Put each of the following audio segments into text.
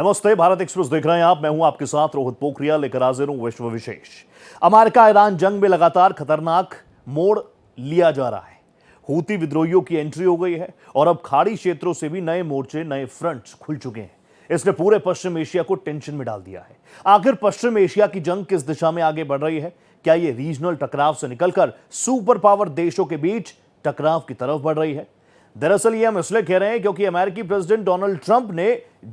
नमस्ते, भारत एक्सप्रेस देख रहे हैं आप। मैं हूं आपके साथ रोहित पोखरियाल, लेकर हाजिर हूं विश्व विशेष। अमेरिका ईरान जंग में लगातार खतरनाक मोड़ लिया जा रहा है। हूती विद्रोहियों की एंट्री हो गई है और अब खाड़ी क्षेत्रों से भी नए मोर्चे, नए फ्रंट्स खुल चुके हैं। इसने पूरे पश्चिम एशिया को टेंशन में डाल दिया है। आखिर पश्चिम एशिया की जंग किस दिशा में आगे बढ़ रही है? क्या यह रीजनल टकराव से निकलकर सुपर पावर देशों के बीच टकराव की तरफ बढ़ रही है? दरअसल ये हम इसलिए कह रहे हैं क्योंकि अमेरिकी प्रेसिडेंट डोनाल्ड ट्रंप ने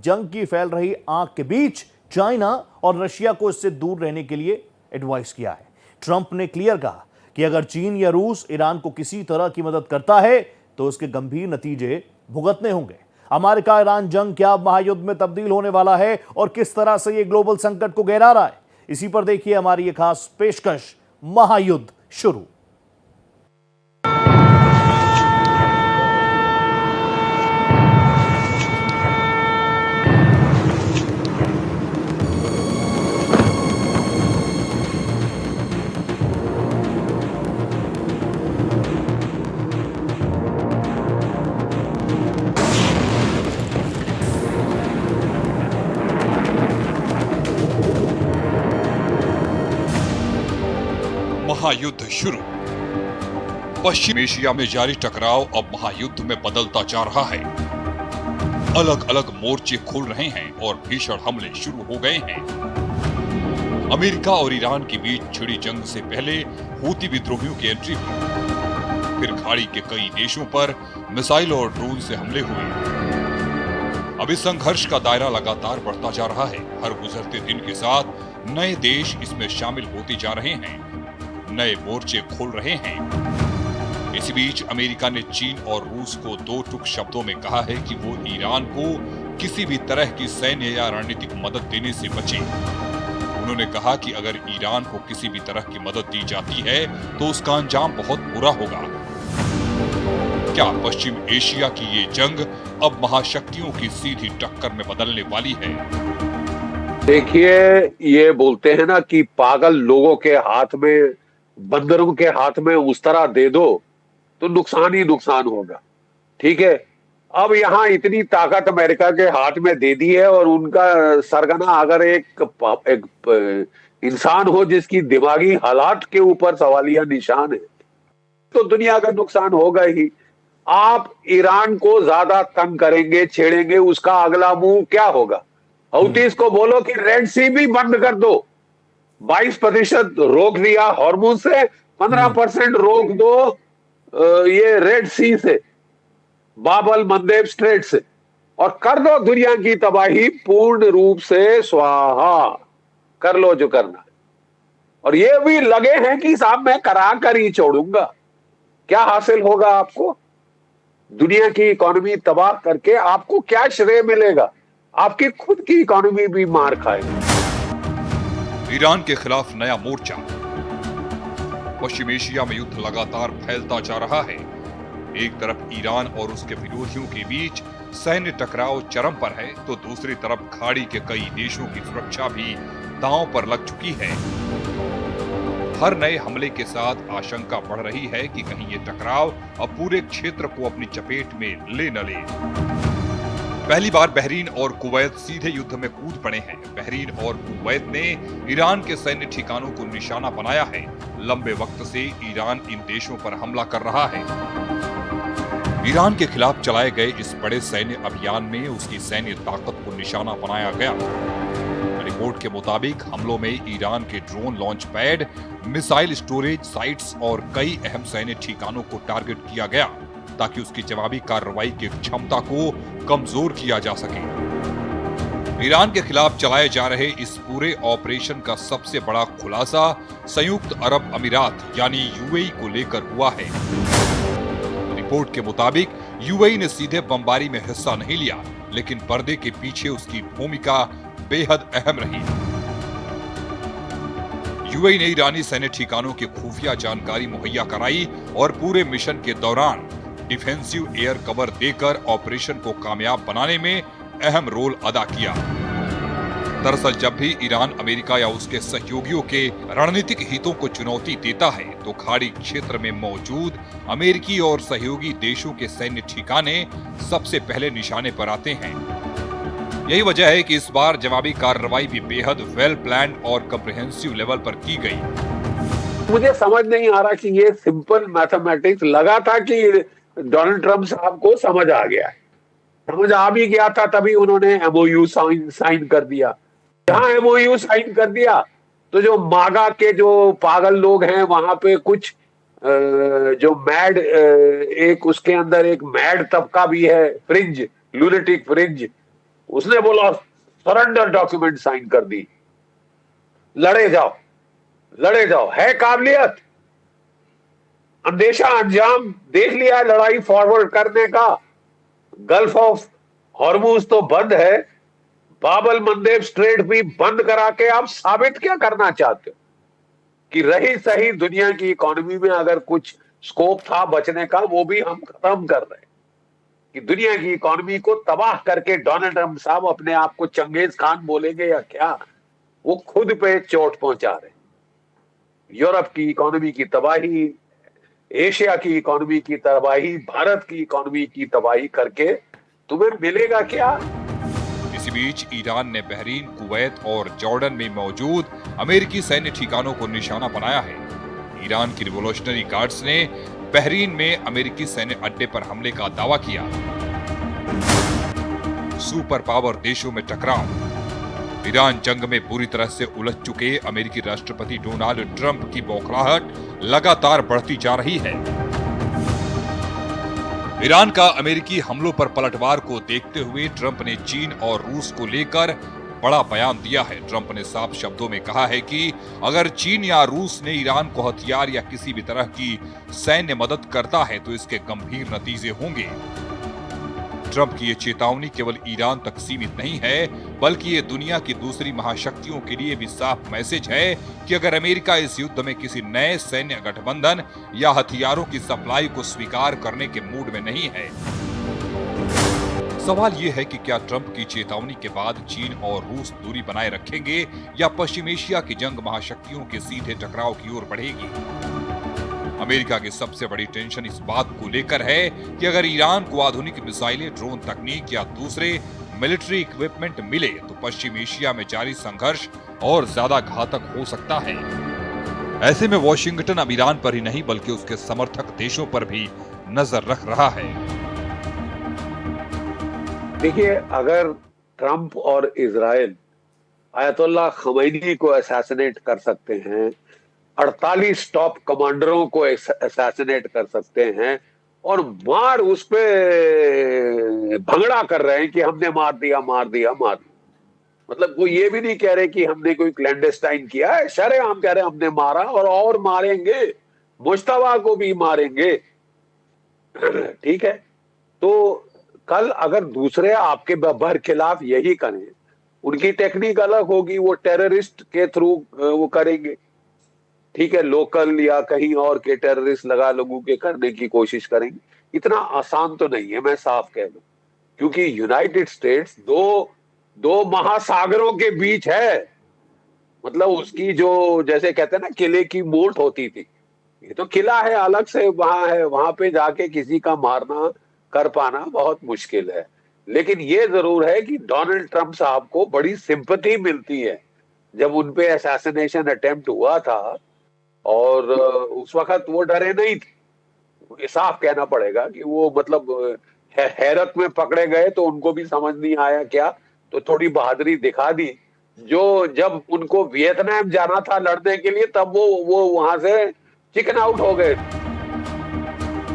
जंग की फैल रही आग के बीच चाइना और रशिया को इससे दूर रहने के लिए एडवाइस किया है। ट्रंप ने क्लियर कहा कि अगर चीन या रूस ईरान को किसी तरह की मदद करता है तो उसके गंभीर नतीजे भुगतने होंगे। अमेरिका ईरान जंग क्या अब महायुद्ध में तब्दील होने वाला है और किस तरह से यह ग्लोबल संकट को गहरा रहा है, इसी पर देखिए हमारी ये खास पेशकश, महायुद्ध शुरू। महायुद्ध शुरू। पश्चिम एशिया में जारी टकराव अब महायुद्ध में बदलता जा रहा है। अलग अलग मोर्चे खुल रहे हैं और भीषण हमले शुरू हो गए हैं। अमेरिका और ईरान के बीच छिड़ी जंग से पहले हूती विद्रोहियों की एंट्री हुई। फिर खाड़ी के कई देशों पर मिसाइल और ड्रोन से हमले हुए। अब इस संघर्ष का दायरा लगातार बढ़ता जा रहा है। हर गुजरते दिन के साथ नए देश इसमें शामिल होते जा रहे हैं, नए मोर्चे खोल रहे हैं। इसी बीच अमेरिका ने चीन और रूस को दो टूक शब्दों में कहा है कि वो ईरान को किसी भी तरह की सैन्य या रणनीतिक मदद देने से बचे। उन्होंने कहा कि अगर ईरान को किसी भी तरह की मदद दी जाती है तो उसका अंजाम बहुत बुरा होगा। क्या पश्चिम एशिया की ये जंग अब महाशक्तियों की सीधी टक्कर में बदलने वाली है? देखिए, ये बोलते हैं ना कि पागल लोगों के हाथ में, बंदरों के हाथ में उस तरह दे दो तो नुकसान ही नुकसान होगा। ठीक है, अब यहाँ इतनी ताकत अमेरिका के हाथ में दे दी है और उनका सरगना अगर एक इंसान हो जिसकी दिमागी हालात के ऊपर सवालिया निशान है तो दुनिया का नुकसान होगा ही। आप ईरान को ज्यादा तंग करेंगे, छेड़ेंगे, उसका अगला मुंह क्या होगा? हouthis को बोलो कि रेड सी भी बंद कर दो। 22% रोक दिया हॉर्मुज से, 15% रोक दो ये रेड सी से, बाबल मंदेब स्ट्रेट से, और कर दो दुनिया की तबाही पूर्ण रूप से स्वाहा। कर लो जो करना है। और ये भी लगे हैं कि साहब मैं करा कर ही छोड़ूंगा। क्या हासिल होगा आपको? दुनिया की इकोनॉमी तबाह करके आपको क्या श्रेय मिलेगा? आपकी खुद की इकोनॉमी भी मार खाएगी। ईरान के खिलाफ नया मोर्चा। पश्चिम एशिया में युद्ध लगातार फैलता जा रहा है। एक तरफ ईरान और उसके विरोधियों के बीच सैन्य टकराव चरम पर है तो दूसरी तरफ खाड़ी के कई देशों की सुरक्षा भी दांव पर लग चुकी है। हर नए हमले के साथ आशंका बढ़ रही है कि कहीं ये टकराव अब पूरे क्षेत्र को अपनी चपेट में ले न ले। पहली बार बहरीन और कुवैत सीधे युद्ध में कूद पड़े हैं। बहरीन और कुवैत ने ईरान के सैन्य ठिकानों को निशाना बनाया है। लंबे वक्त से ईरान इन देशों पर हमला कर रहा है। ईरान के खिलाफ चलाए गए इस बड़े सैन्य अभियान में उसकी सैन्य ताकत को निशाना बनाया गया। रिपोर्ट के मुताबिक हमलों में ईरान के drone launch pad, missile storage sites और कई अहम सैन्य ठिकानों को टारगेट किया गया ताकि उसकी जवाबी कार्रवाई की क्षमता को कमजोर किया जा सके। ईरान के खिलाफ चलाए जा रहे इस पूरे ऑपरेशन का सबसे बड़ा खुलासा संयुक्त अरब अमीरात यानी यूएई को लेकर हुआ है। रिपोर्ट के मुताबिक यूएई ने सीधे बमबारी में हिस्सा नहीं लिया, लेकिन पर्दे के पीछे उसकी भूमिका बेहद अहम रही। यूएई ने ईरानी सैन्य ठिकानों की खुफिया जानकारी मुहैया कराई और पूरे मिशन के दौरान डिफेंसिव एयर कवर देकर ऑपरेशन को कामयाब बनाने में अहम रोल अदा किया। दरअसल जब भी ईरान अमेरिका या उसके सहयोगियों के रणनीतिक हितों को चुनौती देता है तो खाड़ी क्षेत्र में मौजूद अमेरिकी और सहयोगी देशों के सैन्य ठिकाने सबसे पहले निशाने पर आते हैं। यही वजह है कि इस बार जवाबी कार्रवाई भी बेहद वेल प्लान्ड और कम्प्रिहेंसिव लेवल पर की गई। मुझे समझ नहीं आ रहा कि ये सिंपल मैथमेटिक्स, लगा था कि डोनाल्ड ट्रंप साहब को समझ आ गया है, समझ आ भी गया था, तभी उन्होंने एमओयू साइन कर दिया। जहां एमओयू साइन कर दिया तो जो मागा के जो पागल लोग हैं वहां पे कुछ जो मैड, एक उसके अंदर एक मैड तबका भी है, फ्रिंज, लूनेटिक फ्रिंज, उसने बोला सरेंडर डॉक्यूमेंट साइन कर दी, लड़े जाओ, लड़े जाओ, है काबिलियत, अंदेशा अंजाम देख लिया लड़ाई फॉरवर्ड करने का। गल्फ ऑफ हॉर्मुज तो बंद है, बाबल मंदेब स्ट्रेट भी बंद करा के आप साबित क्या करना चाहते हो कि रही सही दुनिया की इकोनॉमी में अगर कुछ स्कोप था बचने का, वो भी हम खत्म कर रहे हैं कि दुनिया की इकोनॉमी को तबाह करके डोनाल्ड ट्रंप साहब अपने आप को चंगेज खान बोलेंगे या क्या, वो खुद पे चोट पहुंचा रहे। यूरोप की इकोनॉमी की तबाही, एशिया की इकोनॉमी की तबाही, भारत की इकोनॉमी की तबाही करके तुम्हें मिलेगा क्या? इसी बीच ईरान ने बहरीन, कुवैत और जॉर्डन में मौजूद अमेरिकी सैन्य ठिकानों को निशाना बनाया है। ईरान की रिवॉल्यूशनरी गार्ड्स ने बहरीन में अमेरिकी सैन्य अड्डे पर हमले का दावा किया। सुपर पावर देशों में टकराव। ईरान जंग में पूरी तरह से उलझ चुके अमेरिकी राष्ट्रपति डोनाल्ड ट्रंप की बौखलाहट लगातार बढ़ती जा रही है। ईरान का अमेरिकी हमलों पर पलटवार को देखते हुए ट्रंप ने चीन और रूस को लेकर बड़ा बयान दिया है। ट्रंप ने साफ शब्दों में कहा है कि अगर चीन या रूस ने ईरान को हथियार या किसी भी तरह की सैन्य मदद करता है तो इसके गंभीर नतीजे होंगे। ट्रंप की ये चेतावनी केवल ईरान तक सीमित नहीं है, बल्कि ये दुनिया की दूसरी महाशक्तियों के लिए भी साफ मैसेज है कि अगर अमेरिका इस युद्ध में किसी नए सैन्य गठबंधन या हथियारों की सप्लाई को स्वीकार करने के मूड में नहीं है। सवाल ये है कि क्या ट्रंप की चेतावनी के बाद चीन और रूस दूरी बनाए रखेंगे या पश्चिम एशिया की जंग महाशक्तियों के सीधे टकराव की ओर बढ़ेगी। अमेरिका की सबसे बड़ी टेंशन इस बात को लेकर है कि अगर ईरान को आधुनिक मिसाइलें, ड्रोन तकनीक या दूसरे मिलिट्री इक्विपमेंट मिले तो पश्चिम एशिया में जारी संघर्ष और ज्यादा घातक हो सकता है। ऐसे में वॉशिंगटन अब ईरान पर ही नहीं बल्कि उसके समर्थक देशों पर भी नजर रख रहा है। देखिए, अगर ट्रंप और इजराइल आयतुल्लाह खमैनी को असैसिनेट कर सकते हैं, 48 टॉप कमांडरों को असैसिनेट कर सकते हैं और मार उस पे भंगड़ा कर रहे हैं कि हमने मार दिया, मार दिया, मार दिया, मतलब वो ये भी नहीं कह रहे कि हमने कोई क्लैंडस्टाइन किया है, शरेआम कह रहे हैं हमने मारा और मारेंगे, मुश्तबा को भी मारेंगे। ठीक है, तो कल अगर दूसरे आपके बरखिलाफ यही करें, उनकी टेक्निक अलग होगी, वो टेररिस्ट के थ्रू वो करेंगे। ठीक है, लोकल या कहीं और के टेररिस्ट लगा लोगों के करने की कोशिश करेंगे। इतना आसान तो नहीं है, मैं साफ कह दूं, क्योंकि यूनाइटेड स्टेट्स दो महासागरों के बीच है। मतलब उसकी जो, जैसे कहते हैं ना किले की मोट होती थी, ये तो किला है, अलग से वहां है, वहां पे जाके किसी का मारना कर पाना बहुत मुश्किल है। लेकिन ये जरूर है कि डोनाल्ड ट्रंप साहब को बड़ी सिंपैथी मिलती है। जब उनपे असैसिनेशन अटेम्प्ट हुआ था और उस वक्त वो डरे नहीं थे, साफ कहना पड़ेगा कि वो मतलब हैरत में पकड़े गए तो उनको भी समझ नहीं आया क्या, तो थोड़ी बहादुरी दिखा दी। जो जब उनको वियतनाम जाना था लड़ने के लिए, तब वो वहां से चिकन आउट हो गए।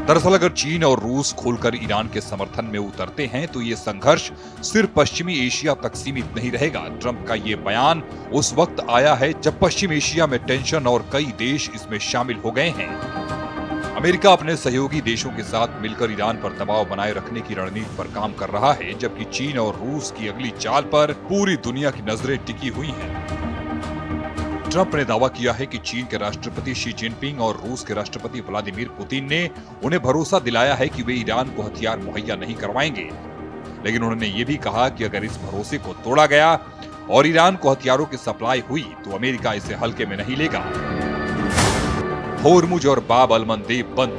दरअसल अगर चीन और रूस खोलकर ईरान के समर्थन में उतरते हैं तो ये संघर्ष सिर्फ पश्चिमी एशिया तक सीमित नहीं रहेगा। ट्रंप का ये बयान उस वक्त आया है जब पश्चिम एशिया में टेंशन और कई देश इसमें शामिल हो गए हैं। अमेरिका अपने सहयोगी देशों के साथ मिलकर ईरान पर दबाव बनाए रखने की रणनीति पर काम कर रहा है, जबकि चीन और रूस की अगली चाल पर पूरी दुनिया की नजरें टिकी हुई हैं। ट्रंप ने दावा किया है कि चीन के राष्ट्रपति शी जिनपिंग और रूस के राष्ट्रपति व्लादिमीर पुतिन ने उन्हें भरोसा दिलाया है कि वे ईरान को हथियार मुहैया नहीं करवाएंगे। लेकिन उन्होंने ये भी कहा कि अगर इस भरोसे को तोड़ा गया और ईरान को हथियारों की सप्लाई हुई तो अमेरिका इसे हल्के में नहीं लेगा। होर्मुज और बाब अल मंदेब बंद।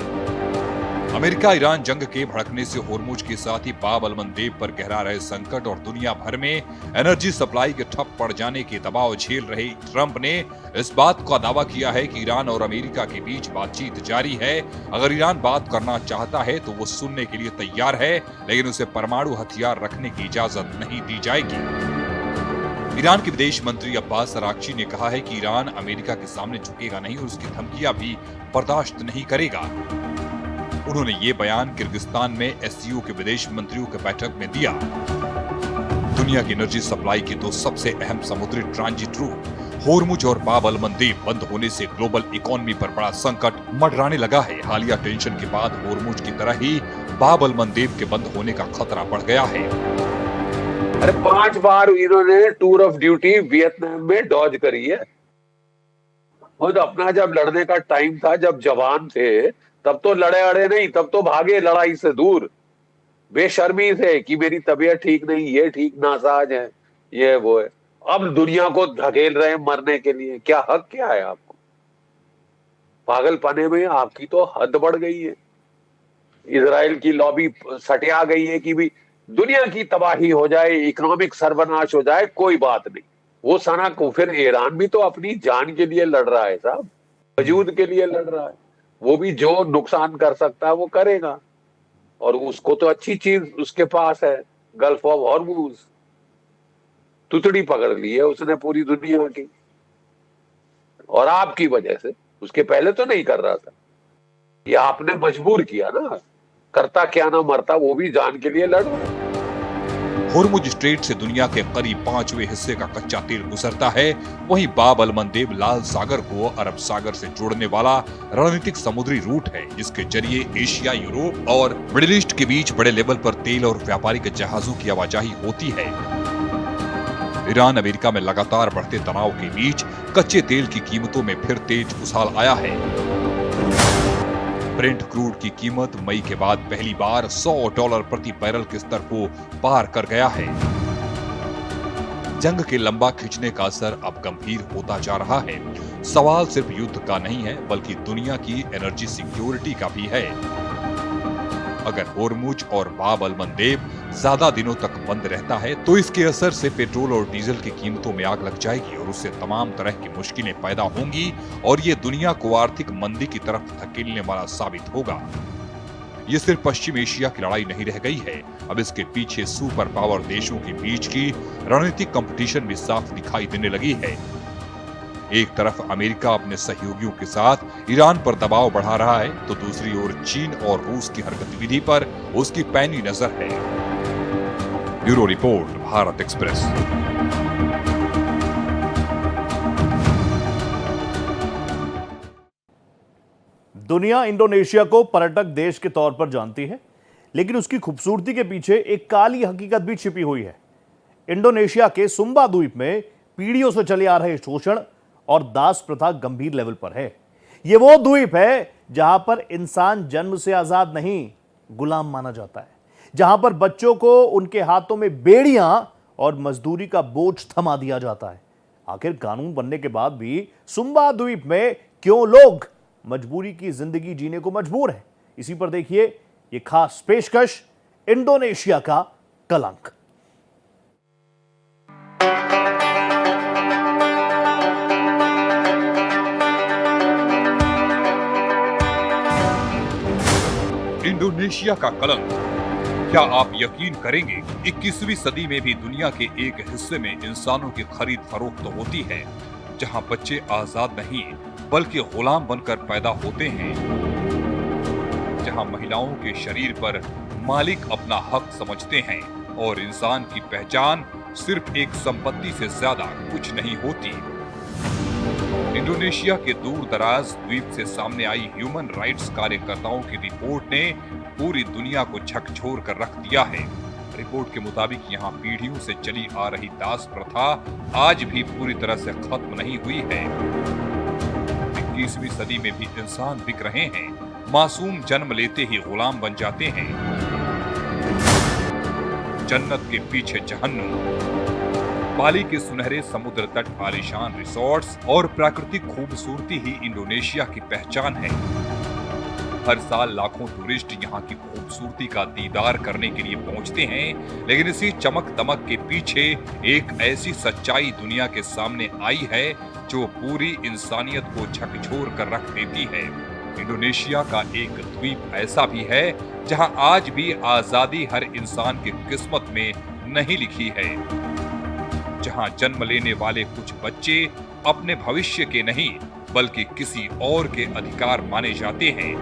अमेरिका ईरान जंग के भड़कने से होर्मुज के साथ ही बाब अल मंदेब पर गहरा रहे संकट और दुनिया भर में एनर्जी सप्लाई के ठप पड़ जाने के दबाव झेल रहे ट्रंप ने इस बात का दावा किया है कि ईरान और अमेरिका के बीच बातचीत जारी है। अगर ईरान बात करना चाहता है तो वो सुनने के लिए तैयार है, लेकिन उसे परमाणु हथियार रखने की इजाजत नहीं दी जाएगी। ईरान के विदेश मंत्री अब्बास अराक्ची ने कहा है कि ईरान अमेरिका के सामने झुकेगा नहीं और उसकी धमकियां भी बर्दाश्त नहीं करेगा। उन्होंने ये बयान किर्गिस्तान में एससीओ के विदेश मंत्रियों की बैठक में दिया। दुनिया की एनर्जी सप्लाई की दो सबसे अहम समुद्री ट्रांजिट रूट होर्मुज और बाब अल मंदेब बंद होने से ग्लोबल इकोनॉमी पर बड़ा संकट मंडराने लगा है। हालिया टेंशन के बाद होर्मुज की तरह ही बाब अल मंदेब के बंद होने का खतरा बढ़ गया है। अरे 5 बार इन्होंने टूर ऑफ ड्यूटी वियतनाम में डॉज करी है। और अपना जब लड़ने का टाइम था, जब जवान थे, तब तो लड़े अड़े नहीं, तब तो भागे लड़ाई से दूर, बेशर्मी से कि मेरी तबीयत ठीक नहीं, ये ठीक नासाज है, ये वो है। अब दुनिया को धकेल रहे हैं मरने के लिए। क्या हक क्या है आपको? पागलपने में आपकी तो हद बढ़ गई है। इजराइल की लॉबी सटिया गई है कि भी दुनिया की तबाही हो जाए, इकोनॉमिक सर्वनाश हो जाए, कोई बात नहीं। वो सना को फिर ईरान भी तो अपनी जान के लिए लड़ रहा है साहब, वजूद के लिए लड़ रहा है। वो भी जो नुकसान कर सकता है वो करेगा, और उसको तो अच्छी चीज उसके पास है, गल्फ ऑफ हॉर्मुज। तुतड़ी पकड़ ली है उसने पूरी दुनिया की, और आपकी वजह से। उसके पहले तो नहीं कर रहा था, ये आपने मजबूर किया ना। करता क्या ना मरता, वो भी जान के लिए लड़ रहा है। होर्मुज स्ट्रेट से दुनिया के करीब 5वें हिस्से का कच्चा तेल गुजरता है। वहीं बाब अल मंदेब लाल सागर को अरब सागर से जोड़ने वाला रणनीतिक समुद्री रूट है, जिसके जरिए एशिया, यूरोप और मिडिल ईस्ट के बीच बड़े लेवल पर तेल और व्यापारिक जहाजों की आवाजाही होती है। ईरान अमेरिका में लगातार बढ़ते तनाव के बीच कच्चे तेल की कीमतों में फिर तेज उछाल आया है। ब्रेंट क्रूड की कीमत मई के बाद पहली बार $100 प्रति बैरल के स्तर को पार कर गया है। जंग के लंबा खिंचने का असर अब गंभीर होता जा रहा है। सवाल सिर्फ युद्ध का नहीं है, बल्कि दुनिया की एनर्जी सिक्योरिटी का भी है। अगर होर्मुज और बाब अल मंदेब ज्यादा दिनों तक बंद रहता है तो इसके असर से पेट्रोल और डीजल की कीमतों में आग लग जाएगी और उससे तमाम तरह की मुश्किलें पैदा होंगी, और ये दुनिया को आर्थिक मंदी की तरफ धकेलने वाला साबित होगा। ये सिर्फ पश्चिम एशिया की लड़ाई नहीं रह गई है, अब इसके पीछे सुपर पावर देशों के बीच की रणनीतिक कंपटीशन भी साफ दिखाई देने लगी है। एक तरफ अमेरिका अपने सहयोगियों के साथ ईरान पर दबाव बढ़ा रहा है, तो दूसरी ओर चीन और रूस की हर गतिविधि पर उसकी पैनी नजर है। Bureau report, Bharat express. दुनिया इंडोनेशिया को पर्यटक देश के तौर पर जानती है, लेकिन उसकी खूबसूरती के पीछे एक काली हकीकत भी छिपी हुई है। इंडोनेशिया के सुंबा द्वीप में पीढ़ियों से चले आ रहे शोषण और दास प्रथा गंभीर लेवल पर है। यह वो द्वीप है जहां पर इंसान जन्म से आजाद नहीं, गुलाम माना जाता है, जहां पर बच्चों को उनके हाथों में बेड़ियां और मजदूरी का बोझ थमा दिया जाता है। आखिर कानून बनने के बाद भी सुंबा द्वीप में क्यों लोग मजबूरी की जिंदगी जीने को मजबूर हैं? इसी पर देखिए ये खास पेशकश, इंडोनेशिया का कलंक। इंडोनेशिया का कलंक। क्या आप यकीन करेंगे, 21वीं सदी में भी दुनिया के एक हिस्से में इंसानों की खरीद फरोख्त होती है, जहां बच्चे आजाद नहीं बल्कि गुलाम बनकर पैदा होते हैं, जहां महिलाओं के शरीर पर मालिक अपना हक समझते हैं और इंसान की पहचान सिर्फ एक संपत्ति से ज्यादा कुछ नहीं होती। इंडोनेशिया के दूर दराज द्वीप से सामने आई ह्यूमन राइट्स कार्यकर्ताओं की रिपोर्ट ने पूरी दुनिया को झकझोर कर रख दिया है। रिपोर्ट के मुताबिक यहाँ पीढ़ियों से चली आ रही दास प्रथा आज भी पूरी तरह से खत्म नहीं हुई है। 21वीं सदी में भी इंसान बिक रहे हैं, मासूम जन्म लेते ही गुलाम बन जाते हैं। जन्नत के पीछे जहन्नुम। बाली के सुनहरे समुद्र तट, आलीशान रिसोर्ट्स और प्राकृतिक खूबसूरती ही इंडोनेशिया की पहचान है। हर साल लाखों टूरिस्ट यहाँ की खूबसूरती का दीदार करने के लिए पहुँचते हैं, लेकिन इसी चमक दमक के पीछे एक ऐसी सच्चाई दुनिया के सामने आई है जो पूरी इंसानियत को झकझोर कर रख देती है। इंडोनेशिया का एक द्वीप ऐसा भी है जहां आज भी आजादी हर इंसान की किस्मत में नहीं लिखी है, जहां जन्म लेने वाले कुछ बच्चे अपने भविष्य के नहीं बल्कि किसी और के अधिकार माने जाते हैं,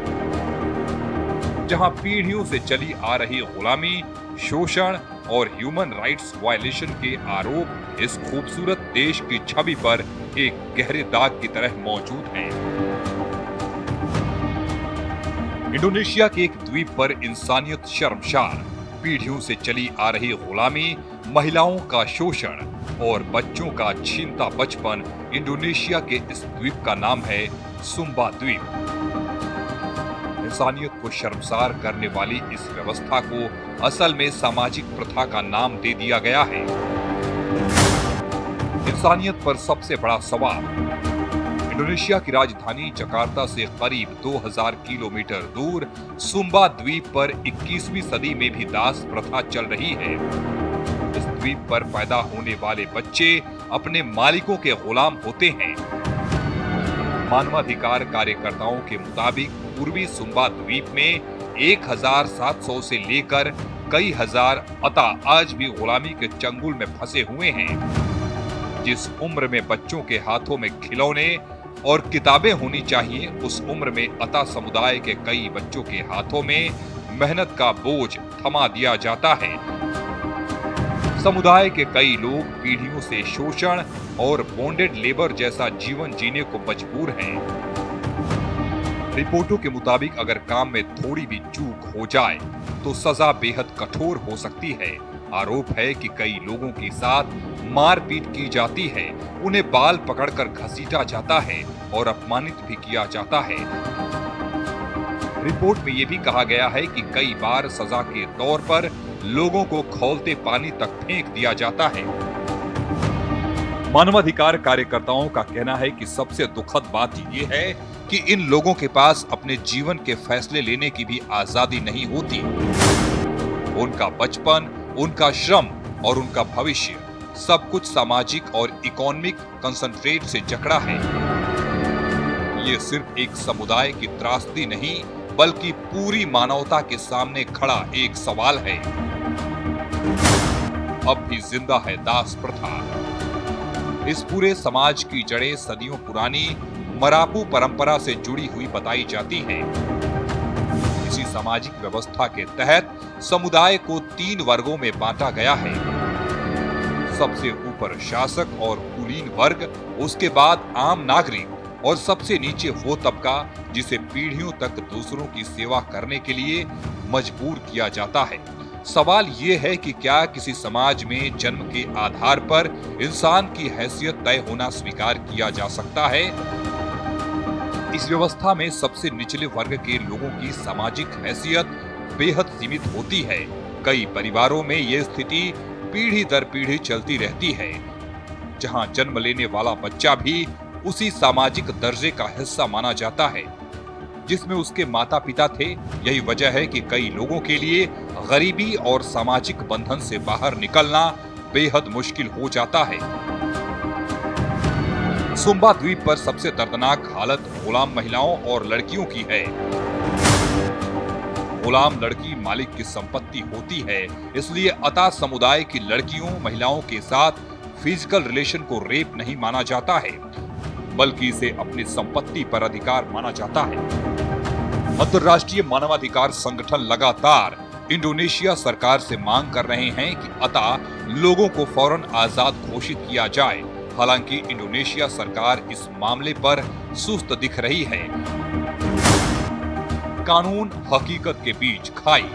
जहां पीढ़ियों से चली आ रही गुलामी, शोषण और ह्यूमन राइट्स वायलेशन के आरोप इस खूबसूरत देश की छवि पर एक गहरे दाग की तरह मौजूद हैं। इंडोनेशिया के एक द्वीप पर इंसानियत शर्मसार, पीढ़ियों से चली आ रही गुलामी, महिलाओं का शोषण और बच्चों का छीनता बचपन। इंडोनेशिया के इस द्वीप का नाम है सुम्बा द्वीप। इंसानियत को शर्मसार करने वाली इस व्यवस्था को असल में सामाजिक प्रथा का नाम दे दिया गया है। इंसानियत पर सबसे बड़ा सवाल। इंडोनेशिया की राजधानी जकार्ता से करीब 2000 किलोमीटर दूर सुम्बा द्वीप पर 21वीं सदी में भी दास प्रथा चल रही है। इस द्वीप पर पैदा होने वाले बच्चे अपने मालिकों के गुलाम होते हैं। मानवाधिकार कार्यकर्ताओं के मुताबिक पूर्वी सुम्बा द्वीप में 1700 से लेकर कई हजार अता आज भी गुलामी के चंगुल में फंसे हुए हैं। जिस उम्र में बच्चों के हाथों में खिलौने और किताबें होनी चाहिए, उस उम्र में अता समुदाय के कई बच्चों के हाथों में मेहनत का बोझ थमा दिया जाता है। समुदाय के कई लोग पीढ़ियों से शोषण और बॉन्डेड लेबर जैसा जीवन जीने को मजबूर हैं। रिपोर्टों के मुताबिक अगर काम में थोड़ी भी चूक हो जाए तो सजा बेहद कठोर हो सकती है। आरोप है कि कई लोगों के साथ मारपीट की जाती है, उन्हें बाल पकड़कर घसीटा जाता है और अपमानित भी किया जाता है। रिपोर्ट में यह भी कहा गया है कि कई बार सजा के तौर पर लोगों को खौलते पानी तक फेंक दिया जाता है। मानवाधिकार कार्यकर्ताओं का कहना है कि सबसे दुखद बात यह है कि इन लोगों के पास अपने जीवन के फैसले लेने की भी आजादी नहीं होती। उनका बचपन, उनका श्रम और उनका भविष्य सब कुछ सामाजिक और इकोनॉमिक कंसंट्रेट से जकड़ा है। ये सिर्फ एक समुदाय की त्रासदी नहीं बल्कि पूरी मानवता के सामने खड़ा एक सवाल है। अब भी जिंदा है दास प्रथा। इस पूरे समाज की जड़ें सदियों पुरानी मरापू परंपरा से जुड़ी हुई बताई जाती हैं। इसी सामाजिक व्यवस्था के तहत समुदाय को 3 वर्गों में बांटा गया है। सबसे ऊपर शासक और कुलीन वर्ग, उसके बाद आम नागरिक और सबसे नीचे वो तबका जिसे पीढ़ियों तक दूसरों की सेवा करने के लिए मजबूर किया जाता है। सवाल ये है कि क्या किसी समाज में जन्म के आधार पर इंसान की हैसियत तय होना स्वीकार किया जा सकता है? इस व्यवस्था में सबसे निचले वर्ग के लोगों की सामाजिक हैसियत बेहद सीमित होती है। कई परिवारों में ये स्थिति पीढ़ी दर पीढ़ी चलती रहती है, जहां जन्म लेने वाला बच्चा भी उसी सामाजिक दर्जे का हिस्सा माना जाता है जिसमें उसके माता पिता थे। यही वजह है कि कई लोगों के लिए गरीबी और सामाजिक बंधन से बाहर निकलना बेहद मुश्किल हो जाता है। सुम्बा द्वीप पर सबसे दर्दनाक हालत गुलाम महिलाओं और लड़कियों की है। गुलाम लड़की मालिक की संपत्ति होती है, इसलिए अता समुदाय की लड़कियों महिलाओं के साथ फिजिकल रिलेशन को रेप नहीं माना जाता है, बल्कि इसे अपनी संपत्ति पर अधिकार माना जाता है। अंतर्राष्ट्रीय मानवाधिकार संगठन लगातार इंडोनेशिया सरकार से मांग कर रहे हैं कि अता लोगों को फौरन आजाद घोषित किया जाए। हालांकि इंडोनेशिया सरकार इस मामले पर सुस्त दिख रही है। कानून हकीकत के बीच खाई।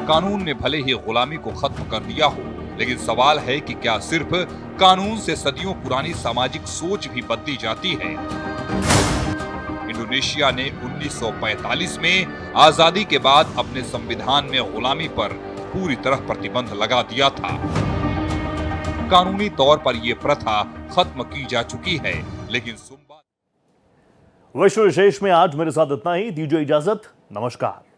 कानून ने भले ही गुलामी को खत्म कर दिया हो, लेकिन सवाल है कि क्या सिर्फ कानून से सदियों पुरानी सामाजिक सोच भी बदली जाती है? इंडोनेशिया ने 1945 में आजादी के बाद अपने संविधान में गुलामी पर पूरी तरह प्रतिबंध लगा दिया था। कानूनी तौर पर यह प्रथा खत्म की जा चुकी है, लेकिन विश्व विशेष में आज मेरे साथ इतना ही। दीजिए इजाजत, नमस्कार।